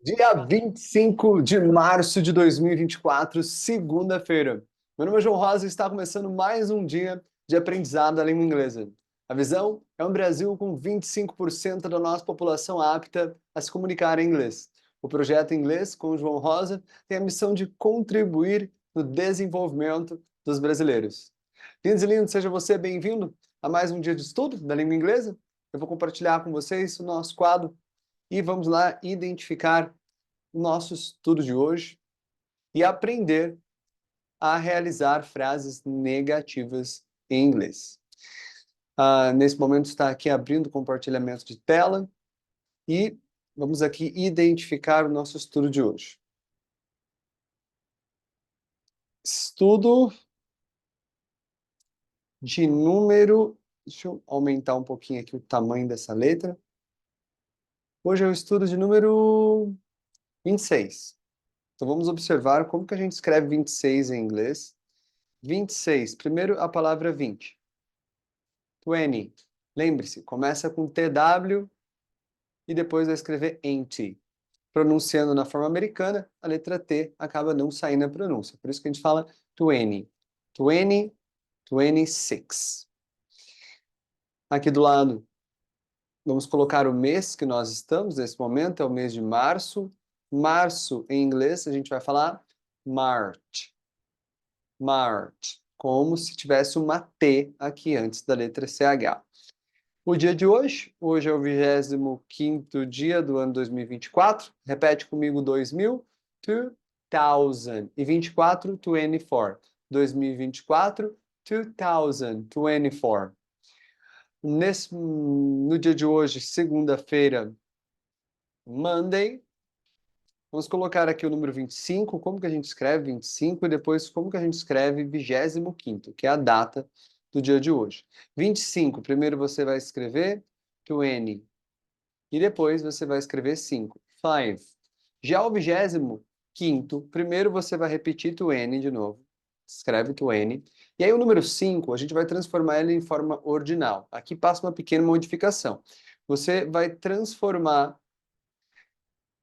Dia 25 de março de 2024, segunda-feira. Meu nome é João Rosa e está começando mais um dia de aprendizado da língua inglesa. A visão é um Brasil com 25% da nossa população apta a se comunicar em inglês. O projeto Inglês com João Rosa tem a missão de contribuir no desenvolvimento dos brasileiros. Lindos e lindos, seja você bem-vindo a mais um dia de estudo da língua inglesa. Eu vou compartilhar com vocês o nosso quadro e vamos lá identificar o nosso estudo de hoje e aprender a realizar frases negativas em inglês. Nesse momento está aqui abrindo o compartilhamento de tela e vamos aqui identificar o nosso estudo de hoje. Estudo de número... Deixa eu aumentar um pouquinho aqui o tamanho dessa letra. Hoje é o estudo de número 26. Então vamos observar como que a gente escreve 26 em inglês. 26, primeiro a palavra 20. 20. Lembre-se, começa com TW e depois vai escrever NT. Pronunciando na forma americana, a letra T acaba não saindo na pronúncia. Por isso que a gente fala 20. 20, 26. Aqui do lado, vamos colocar o mês que nós estamos nesse momento, é o mês de março. Março, em inglês, a gente vai falar March. March. Como se tivesse uma T aqui antes da letra CH. O dia de hoje é o 25º dia do ano 2024. Repete comigo 2000, 2024, 24. 2024, 2024. No dia de hoje, segunda-feira, Monday, vamos colocar aqui o número 25, como que a gente escreve 25 e depois como que a gente escreve 25º, que é a data do dia de hoje. 25, primeiro você vai escrever 20 e depois você vai escrever 5. 5. Já o 25º, primeiro você vai repetir 20 de novo. Escreve 20. E aí o número 5, a gente vai transformar ele em forma ordinal. Aqui passa uma pequena modificação. Você vai transformar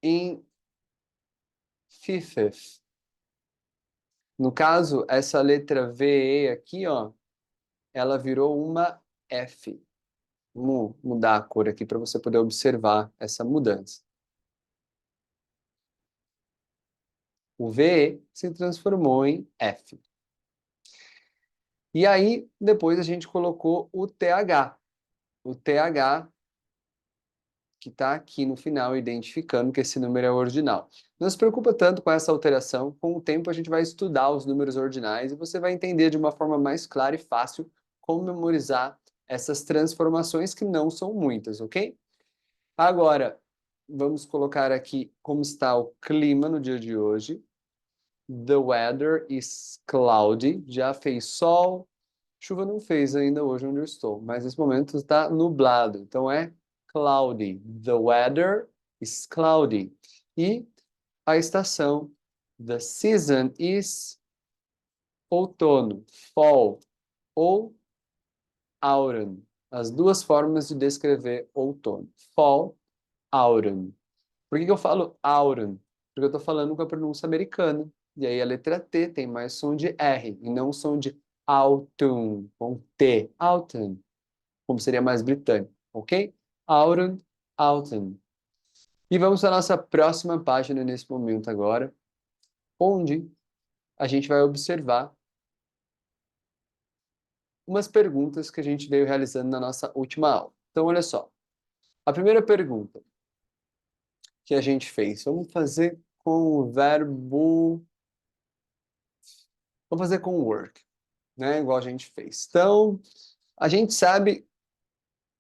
em fifth. No caso, essa letra VE aqui, ó, ela virou uma F. Vamos mudar a cor aqui para você poder observar essa mudança. O VE se transformou em F. E aí, depois a gente colocou o TH. O TH que está aqui no final, identificando que esse número é ordinal. Não se preocupa tanto com essa alteração, com o tempo a gente vai estudar os números ordinais e você vai entender de uma forma mais clara e fácil como memorizar essas transformações que não são muitas, ok? Agora, vamos colocar aqui como está o clima no dia de hoje. The weather is cloudy. Já fez sol. Chuva não fez ainda hoje onde eu estou, mas nesse momento está nublado. Então é cloudy. The weather is cloudy. E a estação, the season is outono, fall ou autumn. As duas formas de descrever outono. Fall, autumn. Por que que eu falo autumn? Porque eu estou falando com a pronúncia americana. E aí a letra T tem mais som de R e não som de autumn, com T. Autumn, como seria mais britânico, ok? Autumn, autumn. E vamos para a nossa próxima página nesse momento agora, onde a gente vai observar umas perguntas que a gente veio realizando na nossa última aula. Então, olha só. A primeira pergunta que a gente fez, vamos fazer com o verbo... Vamos fazer com o work, né? Igual a gente fez. Então, a gente sabe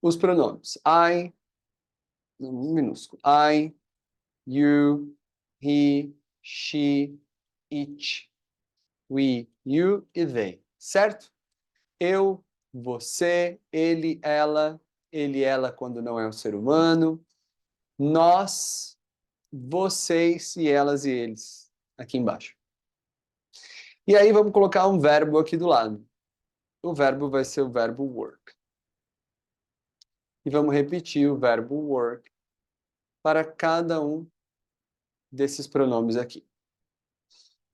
os pronomes. I, minúsculo. I, you, he, she, it, we, you e they. Certo? Eu, você, ele, ela quando não é um ser humano, nós, vocês e elas e eles. Aqui embaixo. E aí vamos colocar um verbo aqui do lado. O verbo vai ser o verbo work. E vamos repetir o verbo work para cada um desses pronomes aqui.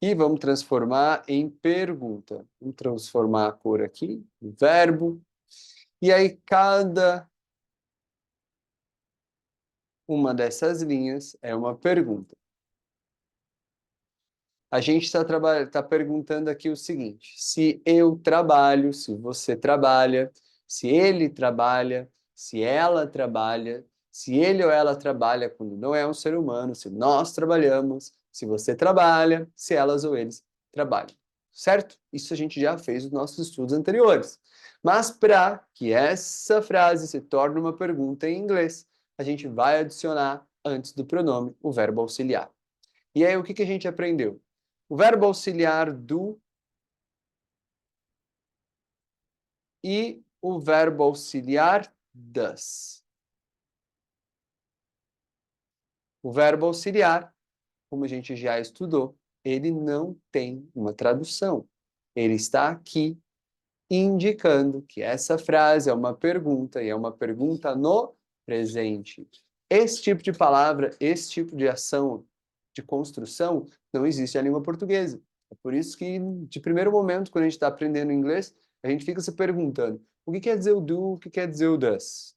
E vamos transformar em pergunta. Vamos transformar a cor aqui, em verbo. E aí, cada uma dessas linhas é uma pergunta. A gente está perguntando aqui o seguinte: se eu trabalho, se você trabalha, se ele trabalha, se ela trabalha, se ele ou ela trabalha quando não é um ser humano, se nós trabalhamos, se você trabalha, se elas ou eles trabalham. Certo? Isso a gente já fez nos nossos estudos anteriores. Mas para que essa frase se torne uma pergunta em inglês, a gente vai adicionar, antes do pronome, o verbo auxiliar. E aí, o que a gente aprendeu? O verbo auxiliar do e o verbo auxiliar das. O verbo auxiliar, como a gente já estudou, ele não tem uma tradução. Ele está aqui indicando que essa frase é uma pergunta e é uma pergunta no presente. Esse tipo de palavra, esse tipo de ação, de construção, não existe na língua portuguesa. É por isso que, de primeiro momento, quando a gente está aprendendo inglês, a gente fica se perguntando o que quer dizer o do, o que quer dizer o does.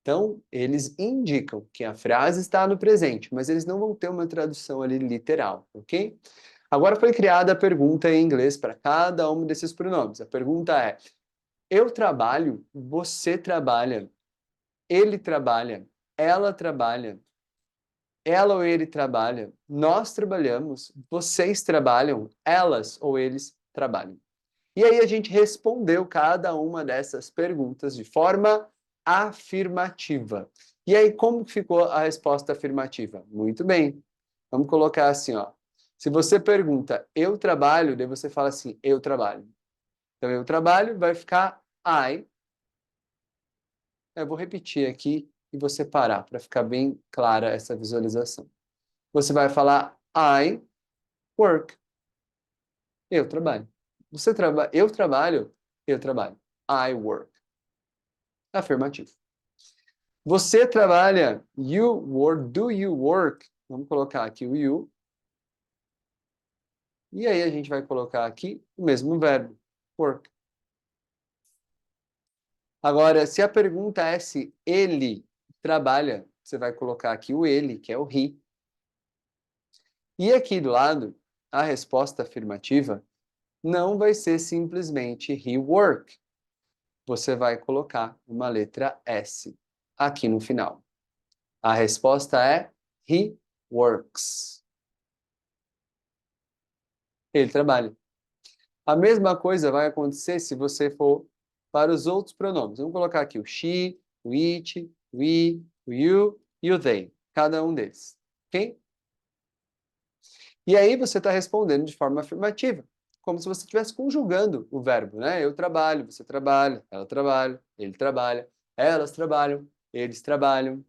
Então, eles indicam que a frase está no presente, mas eles não vão ter uma tradução ali literal, ok? Agora foi criada a pergunta em inglês para cada um desses pronomes. A pergunta é: eu trabalho, você trabalha, ele trabalha, ela ou ele trabalha, nós trabalhamos, vocês trabalham, elas ou eles trabalham. E aí a gente respondeu cada uma dessas perguntas de forma afirmativa. E aí como ficou a resposta afirmativa? Muito bem. Vamos colocar assim, ó. Se você pergunta, eu trabalho, daí você fala assim, eu trabalho. Então, eu trabalho, vai ficar I. Eu vou repetir aqui e você parar, para ficar bem clara essa visualização. Você vai falar I work. Eu trabalho. Você trabalha, eu trabalho, eu trabalho. I work. Afirmativo. Você trabalha, you work, do you work? Vamos colocar aqui o you. E aí a gente vai colocar aqui o mesmo verbo, work. Agora, se a pergunta é se ele trabalha, você vai colocar aqui o ele, que é o he. E aqui do lado, a resposta afirmativa não vai ser simplesmente he work. Você vai colocar uma letra S aqui no final. A resposta é he works. Ele trabalha. A mesma coisa vai acontecer se você for para os outros pronomes. Vamos colocar aqui o she, o it, o we, o you e o they. Cada um deles. Ok? E aí você está respondendo de forma afirmativa, como se você estivesse conjugando o verbo, né? Eu trabalho, você trabalha, ela trabalha, ele trabalha, elas trabalham, eles trabalham.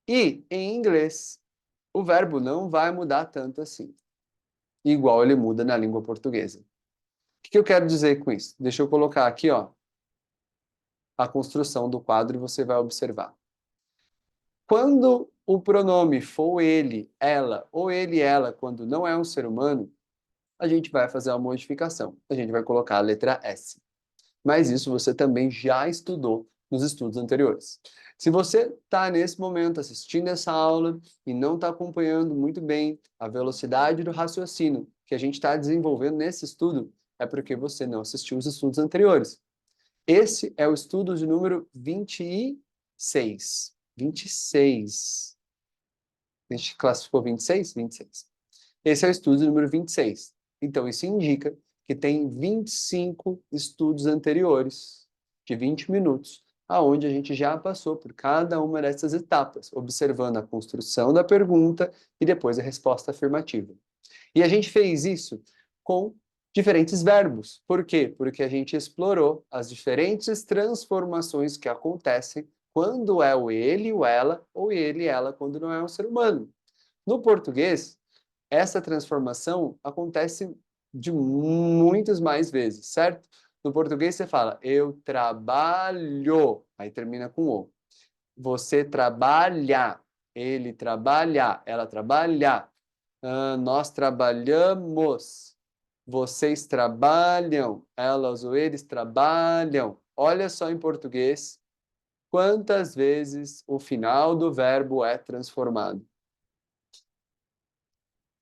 E em inglês, o verbo não vai mudar tanto assim, igual ele muda na língua portuguesa. O que eu quero dizer com isso? Deixa eu colocar aqui, ó, a construção do quadro e você vai observar. Quando o pronome for ele, ela, ou ele, ela, quando não é um ser humano, a gente vai fazer uma modificação. A gente vai colocar a letra S. Mas isso você também já estudou nos estudos anteriores. Se você está nesse momento assistindo essa aula e não está acompanhando muito bem a velocidade do raciocínio que a gente está desenvolvendo nesse estudo, é porque você não assistiu os estudos anteriores. Esse é o estudo de número 26. 26. A gente classificou 26? 26. Esse é o estudo número 26. Então, isso indica que tem 25 estudos anteriores, de 20 minutos, aonde a gente já passou por cada uma dessas etapas, observando a construção da pergunta e depois a resposta afirmativa. E a gente fez isso com diferentes verbos. Por quê? Porque a gente explorou as diferentes transformações que acontecem quando é o ele, o ela, ou ele, ela, quando não é um ser humano. No português, essa transformação acontece de muitas mais vezes, certo? No português você fala, eu trabalho, aí termina com o. Você trabalha, ele trabalha, ela trabalha. Nós trabalhamos. Vocês trabalham. Elas ou eles trabalham. Olha só em português quantas vezes o final do verbo é transformado.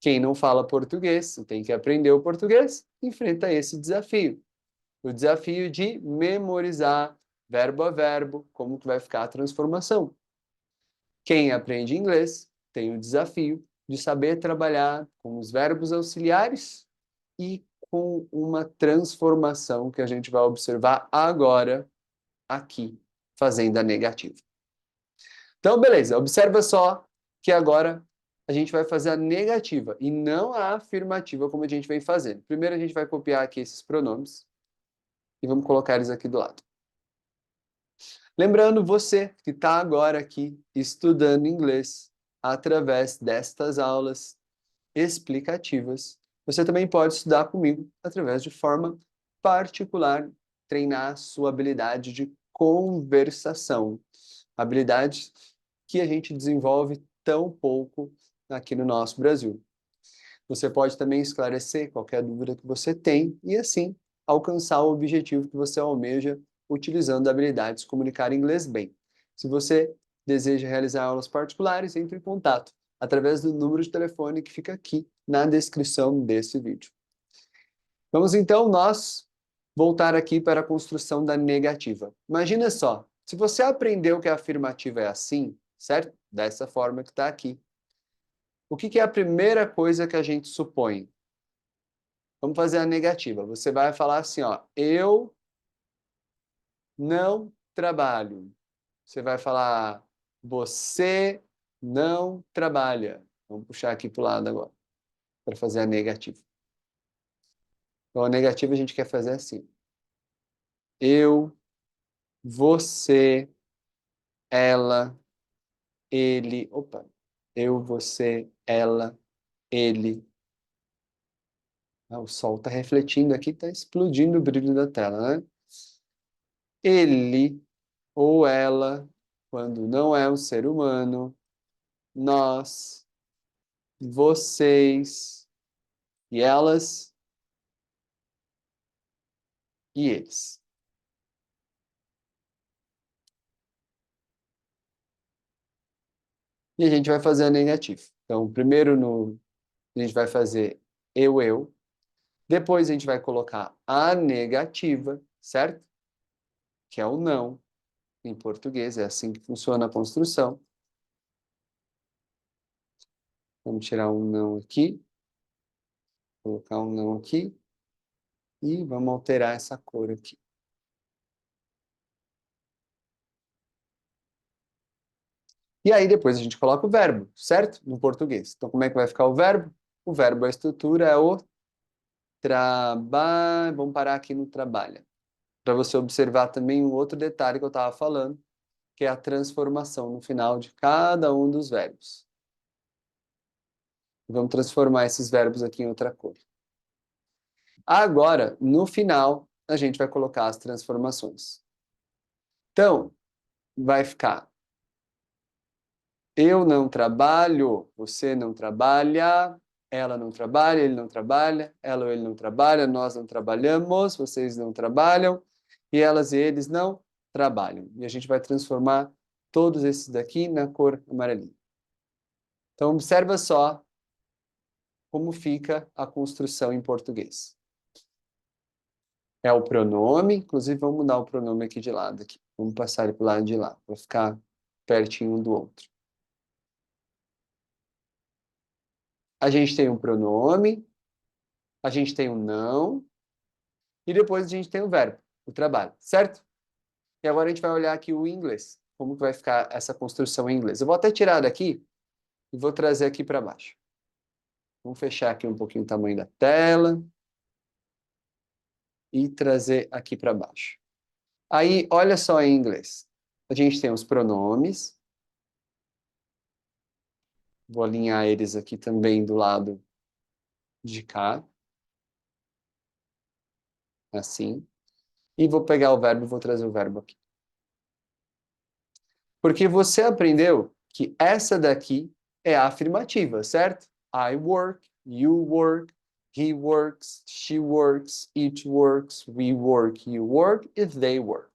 Quem não fala português, tem que aprender o português, enfrenta esse desafio. O desafio de memorizar verbo a verbo, como que vai ficar a transformação. Quem aprende inglês tem o desafio de saber trabalhar com os verbos auxiliares e com uma transformação que a gente vai observar agora aqui, fazendo a negativa. Então, beleza, observa só que agora a gente vai fazer a negativa e não a afirmativa como a gente vem fazendo. Primeiro a gente vai copiar aqui esses pronomes e vamos colocar eles aqui do lado. Lembrando você que está agora aqui estudando inglês através destas aulas explicativas, você também pode estudar comigo através de forma particular, treinar sua habilidade de conversação, habilidade que a gente desenvolve tão pouco aqui no nosso Brasil. Você pode também esclarecer qualquer dúvida que você tem e assim alcançar o objetivo que você almeja utilizando habilidades de comunicar inglês bem. Se você deseja realizar aulas particulares, entre em contato através do número de telefone que fica aqui na descrição desse vídeo. Vamos então nós voltar aqui para a construção da negativa. Imagina só, se você aprendeu que a afirmativa é assim, certo? Dessa forma que está aqui. O que é a primeira coisa que a gente supõe? Vamos fazer a negativa. Você vai falar assim, ó, eu não trabalho. Você vai falar, você não trabalha. Vamos puxar aqui para o lado agora, para fazer a negativa. Então, a negativa a gente quer fazer assim. Eu, você, ela, ele. Opa. Eu, você, ela, ele. O sol está refletindo aqui, está explodindo o brilho da tela, né? Ele ou ela, quando não é um ser humano, nós, vocês e elas e eles. E a gente vai fazer a negativa. Então, primeiro a gente vai fazer eu. Depois a gente vai colocar a negativa, certo? Que é o não, em português. É assim que funciona a construção. Vamos tirar um não aqui. Colocar um não aqui. E vamos alterar essa cor aqui. E aí depois a gente coloca o verbo, certo? No português. Então como é que vai ficar o verbo? O verbo, a estrutura é o trabalho. Vamos parar aqui no trabalha. Para você observar também um outro detalhe que eu estava falando, que é a transformação no final de cada um dos verbos. Vamos transformar esses verbos aqui em outra cor. Agora, no final, a gente vai colocar as transformações. Então, vai ficar eu não trabalho, você não trabalha, ela não trabalha, ele não trabalha, ela ou ele não trabalha, nós não trabalhamos, vocês não trabalham, e elas e eles não trabalham. E a gente vai transformar todos esses daqui na cor amarelinha. Então, observa só como fica a construção em português. É o pronome, inclusive vamos mudar o pronome aqui de lado. Aqui. Vamos passar ele para o lado de lá, para ficar pertinho um do outro. A gente tem um pronome, a gente tem um não, e depois a gente tem o verbo, o trabalho, certo? E agora a gente vai olhar aqui o inglês. Como que vai ficar essa construção em inglês? Eu vou até tirar daqui e vou trazer aqui para baixo. Vamos fechar aqui um pouquinho o tamanho da tela e trazer aqui para baixo. Aí, olha só em inglês. A gente tem os pronomes. Vou alinhar eles aqui também do lado de cá. Assim. E vou pegar o verbo e vou trazer o verbo aqui. Porque você aprendeu que essa daqui é a afirmativa, certo? I work, you work, he works, she works, it works, we work, you work e they work.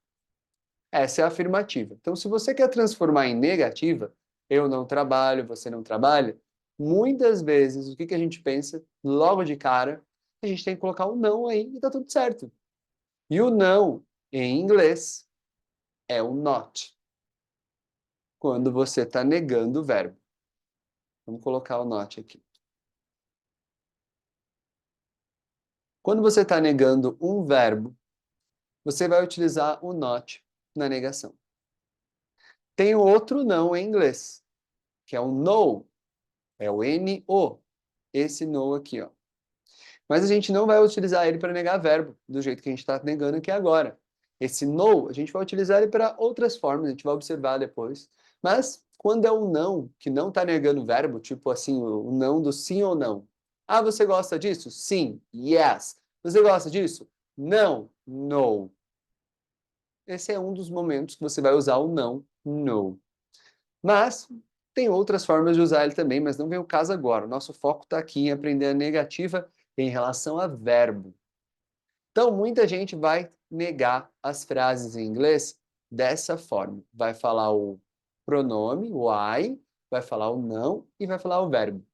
Essa é a afirmativa. Então, se você quer transformar em negativa, eu não trabalho, você não trabalha, muitas vezes, o que a gente pensa logo de cara? A gente tem que colocar o não aí e tá tudo certo. E o não, em inglês, é o not. Quando você está negando o verbo. Vamos colocar o not aqui. Quando você está negando um verbo, você vai utilizar o not na negação. Tem outro não em inglês, que é o no. É o N-O. Esse no aqui, ó. Mas a gente não vai utilizar ele para negar verbo, do jeito que a gente está negando aqui agora. Esse no, a gente vai utilizar ele para outras formas, a gente vai observar depois. Mas, quando é um não, que não está negando verbo, tipo assim, o não do sim ou não. Ah, você gosta disso? Sim, yes. Você gosta disso? Não, no. Esse é um dos momentos que você vai usar o não, no. Mas tem outras formas de usar ele também, mas não vem o caso agora. O nosso foco está aqui em aprender a negativa em relação a verbo. Então, muita gente vai negar as frases em inglês dessa forma. Vai falar o pronome, o I, vai falar o não e vai falar o verbo.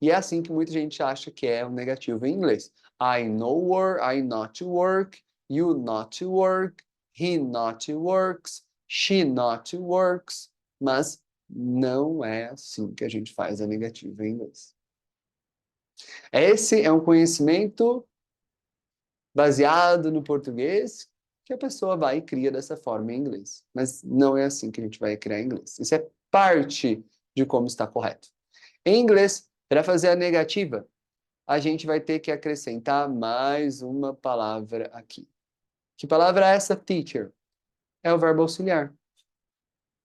E é assim que muita gente acha que é o negativo em inglês. I no work, I not to work, you not to work, he not to works, she not to works. Mas não é assim que a gente faz a negativa em inglês. Esse é um conhecimento baseado no português que a pessoa vai e cria dessa forma em inglês. Mas não é assim que a gente vai criar em inglês. Isso é parte de como está correto. Em inglês, para fazer a negativa, a gente vai ter que acrescentar mais uma palavra aqui. Que palavra é essa, teacher? É o verbo auxiliar.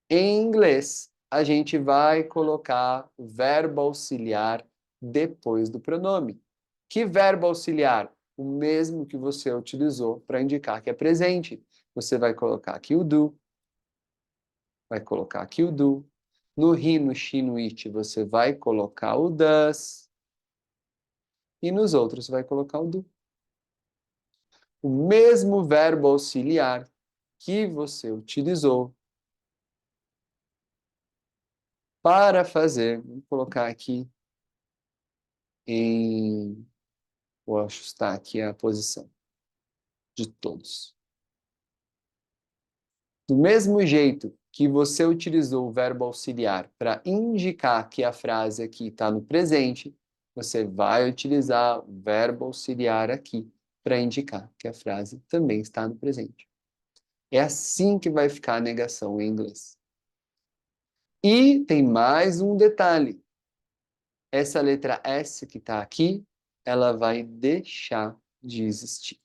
Em inglês, a gente vai colocar o verbo auxiliar depois do pronome. Que verbo auxiliar? O mesmo que você utilizou para indicar que é presente. Você vai colocar aqui o do, vai colocar aqui o do. No he, no she, no it, você vai colocar o does. E nos outros, você vai colocar o do. O mesmo verbo auxiliar que você utilizou para fazer, vou colocar aqui vou ajustar aqui a posição de todos. Do mesmo jeito que você utilizou o verbo auxiliar para indicar que a frase aqui está no presente, você vai utilizar o verbo auxiliar aqui para indicar que a frase também está no presente. É assim que vai ficar a negação em inglês. E tem mais um detalhe. Essa letra S que está aqui, ela vai deixar de existir.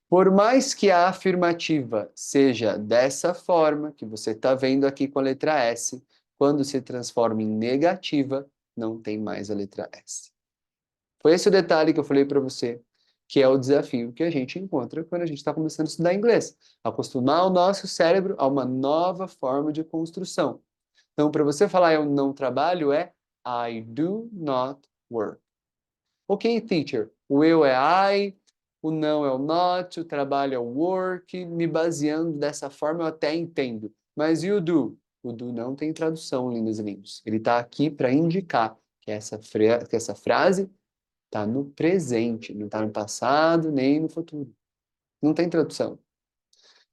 Por mais que a afirmativa seja dessa forma, que você está vendo aqui com a letra S, quando se transforma em negativa, não tem mais a letra S. Foi esse o detalhe que eu falei para você, que é o desafio que a gente encontra quando a gente está começando a estudar inglês. Acostumar o nosso cérebro a uma nova forma de construção. Então, para você falar eu não trabalho, é I do not work. Ok, teacher, o eu é I, o não é o not, o trabalho é o work, me baseando dessa forma eu até entendo. Mas e o do? O do não tem tradução, lindos e lindos. Ele está aqui para indicar que essa frase está no presente, não está no passado nem no futuro. Não tem tradução.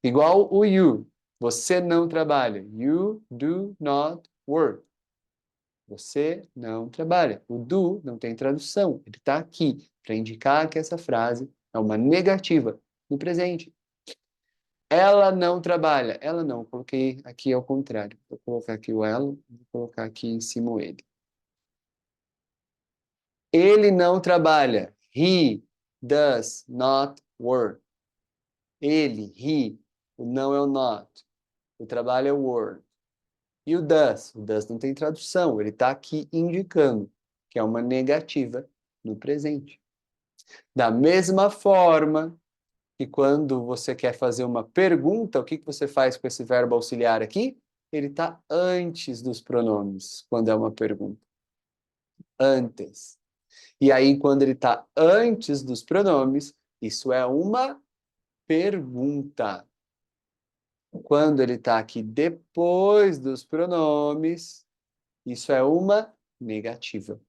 Igual o you. Você não trabalha. You do not work. Você não trabalha. O do não tem tradução. Ele está aqui para indicar que essa frase é uma negativa no presente. Ela não trabalha. Ela não. Coloquei aqui ao contrário. Vou colocar aqui o ela, vou colocar aqui em cima o ele. Ele não trabalha. He does not work. Ele, he. O não é o not. O trabalho é o work. E o does? O does não tem tradução. Ele está aqui indicando que é uma negativa no presente. Da mesma forma que quando você quer fazer uma pergunta, o que você faz com esse verbo auxiliar aqui? ele está antes dos pronomes, quando é uma pergunta. Antes. E aí, quando ele está antes dos pronomes, isso é uma pergunta. Quando ele está aqui depois dos pronomes, isso é uma negativa.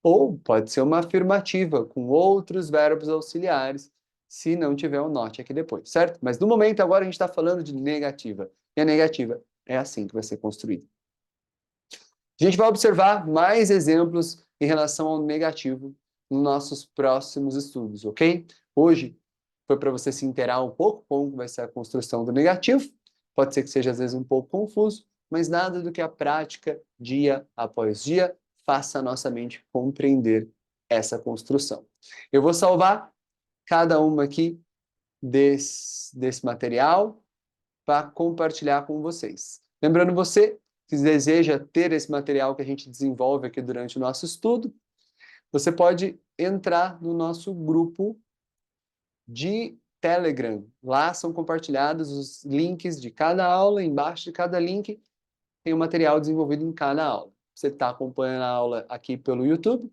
Ou pode ser uma afirmativa, com outros verbos auxiliares, se não tiver um not aqui depois, certo? Mas no momento, agora a gente está falando de negativa. E a negativa é assim que vai ser construída. A gente vai observar mais exemplos em relação ao negativo nos nossos próximos estudos, ok? Hoje foi para você se inteirar um pouco como vai ser a construção do negativo. Pode ser que seja às vezes um pouco confuso, mas nada do que a prática, dia após dia, faça a nossa mente compreender essa construção. Eu vou salvar cada uma aqui desse material para compartilhar com vocês. Lembrando você que deseja ter esse material que a gente desenvolve aqui durante o nosso estudo, você pode entrar no nosso grupo de Telegram. Lá são compartilhados os links de cada aula, embaixo de cada link tem o material desenvolvido em cada aula. Você está acompanhando a aula aqui pelo YouTube,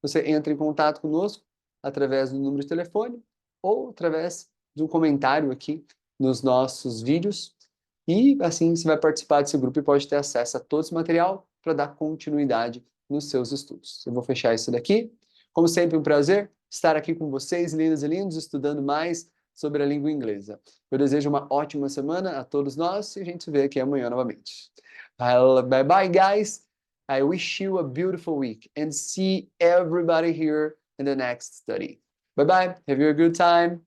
você entra em contato conosco através do número de telefone ou através de um comentário aqui nos nossos vídeos. E assim você vai participar desse grupo e pode ter acesso a todo esse material para dar continuidade nos seus estudos. Eu vou fechar isso daqui. Como sempre, um prazer estar aqui com vocês, lindas e lindos, estudando mais sobre a língua inglesa. Eu desejo uma ótima semana a todos nós e a gente se vê aqui amanhã novamente. Bye bye, guys. I wish you a beautiful week and see everybody here in the next study. Bye bye. Have you a good time.